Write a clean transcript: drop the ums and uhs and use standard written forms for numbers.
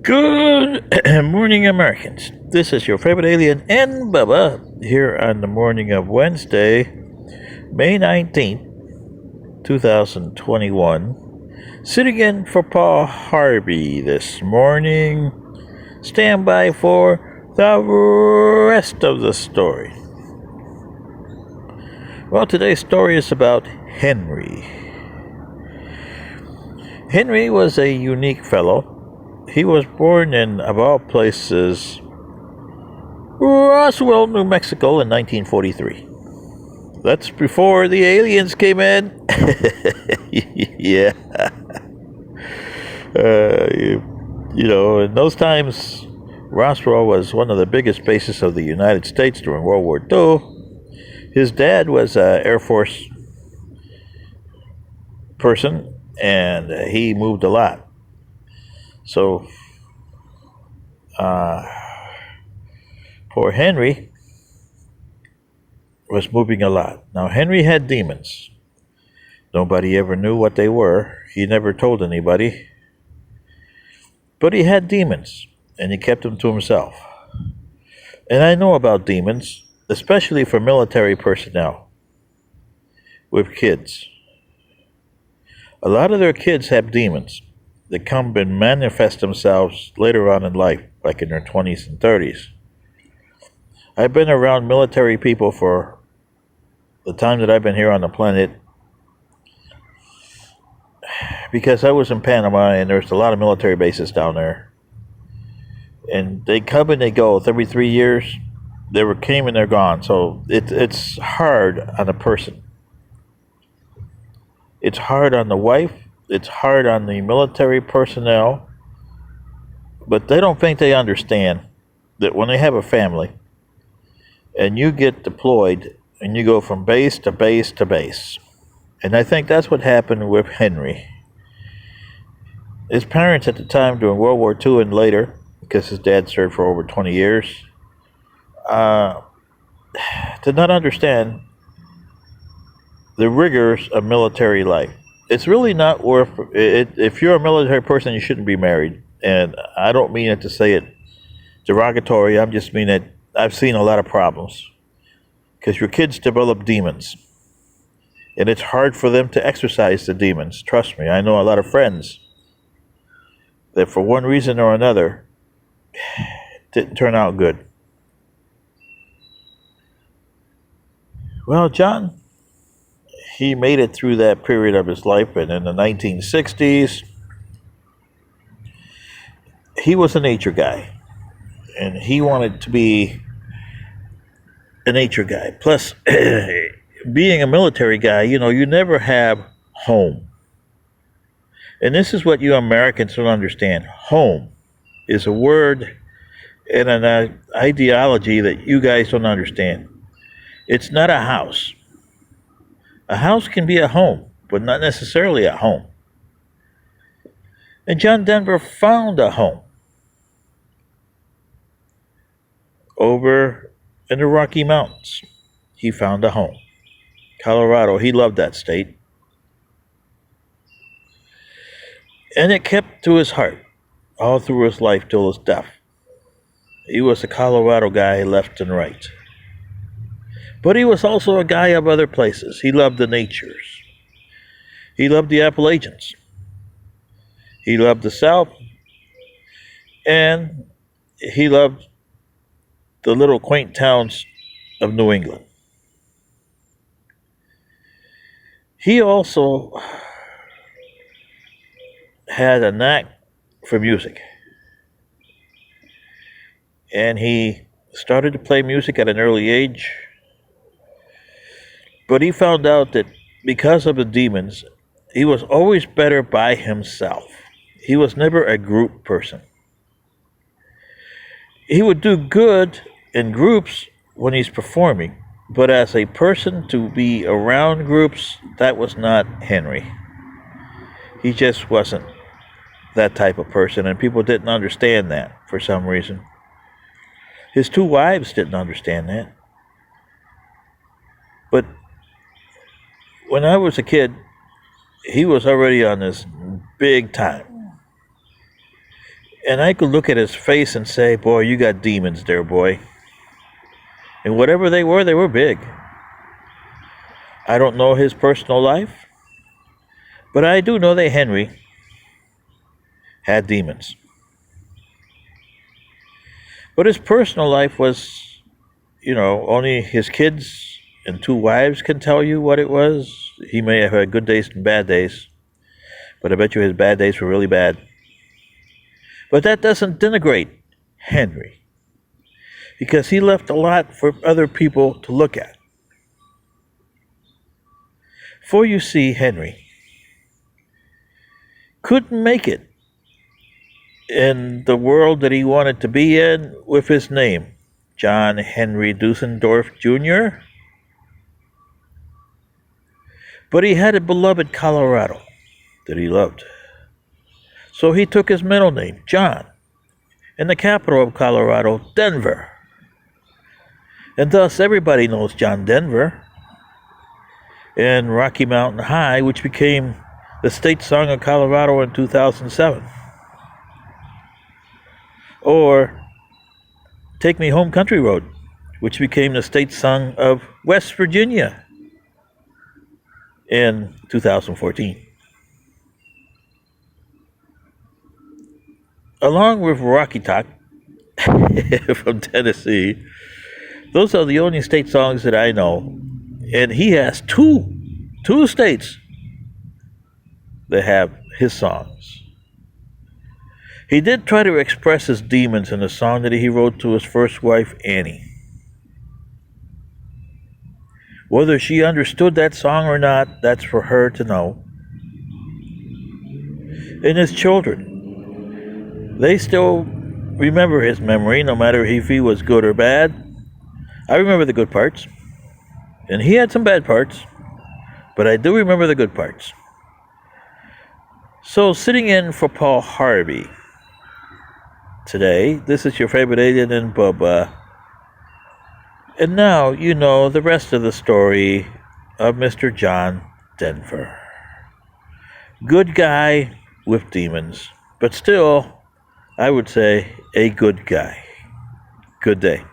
Good morning, Americans. This is your favorite alien and Bubba here on the morning of Wednesday, May 19th, 2021. Sitting in for Paul Harvey this morning. Stand by for the rest of the story. Well, today's story is about Henry. Henry was a unique fellow. He was born in, of all places, Roswell, New Mexico in 1943. That's before the aliens came in. Yeah. In those times, Roswell was one of the biggest bases of the United States during World War II. His dad was an Air Force person, and he moved a lot. So, poor Henry was moving a lot. Now, Henry had demons. Nobody ever knew what they were. He never told anybody. But he had demons, and he kept them to himself. And I know about demons, especially for military personnel with kids. A lot of their kids have demons that come and manifest themselves later on in life, like in their 20s and 30s. I've been around military people for the time that I've been here on the planet because I was in Panama and there's a lot of military bases down there. And they come and they go. Every 3 years, came and they're gone. So it's hard on a person. It's hard on the wife. It's hard on the military personnel. But they don't think they understand that when they have a family and you get deployed and you go from base to base to base. And I think that's what happened with Henry. His parents at the time during World War II and later, because his dad served for over 20 years, did not understand the rigors of military life. It's really not worth it. If you're a military person, you shouldn't be married. And I don't mean it to say it derogatory. I just mean that I've seen a lot of problems because your kids develop demons. And it's hard for them to exercise the demons. Trust me, I know a lot of friends that for one reason or another didn't turn out good. Well, John, he made it through that period of his life, and in the 1960s, he was a nature guy, and he wanted to be a nature guy. Plus, being a military guy, you never have home. And this is what you Americans don't understand. Home is a word and an ideology that you guys don't understand. It's not a house. A house can be a home, but not necessarily a home. And John Denver found a home over in the Rocky Mountains. He found a home. Colorado, he loved that state. And it kept to his heart all through his life till his death. He was a Colorado guy left and right. But he was also a guy of other places. He loved the natures. He loved the Appalachians. He loved the South. And he loved the little quaint towns of New England. He also had a knack for music. And he started to play music at an early age. But he found out that because of the demons, he was always better by himself. He was never a group person. He would do good in groups when he's performing, but as a person to be around groups, that was not Henry. He just wasn't that type of person, and people didn't understand that for some reason. His two wives didn't understand that. But when I was a kid, he was already on this big time. And I could look at his face and say, boy, you got demons there, boy. And whatever they were big. I don't know his personal life, but I do know that Henry had demons. But his personal life was, only his kids and two wives can tell you what it was. He may have had good days and bad days, but I bet you his bad days were really bad. But that doesn't denigrate Henry, because he left a lot for other people to look at. For you see, Henry couldn't make it in the world that he wanted to be in with his name, John Henry Dusendorf Jr. But he had a beloved Colorado that he loved. So he took his middle name, John, and the capital of Colorado, Denver. And thus everybody knows John Denver and Rocky Mountain High, which became the state song of Colorado in 2007. Or Take Me Home Country Road, which became the state song of West Virginia in 2014. Along with Rocky Top from Tennessee, those are the only state songs that I know. And he has two states that have his songs. He did try to express his demons in a song that he wrote to his first wife, Annie. Whether she understood that song or not, that's for her to know. And his children, they still remember his memory, no matter if he was good or bad. I remember the good parts, and he had some bad parts, but I do remember the good parts. So, sitting in for Paul Harvey today, this is your favorite alien and Bubba. And now you know the rest of the story of Mr. John Denver. Good guy with demons, but still, I would say a good guy. Good day.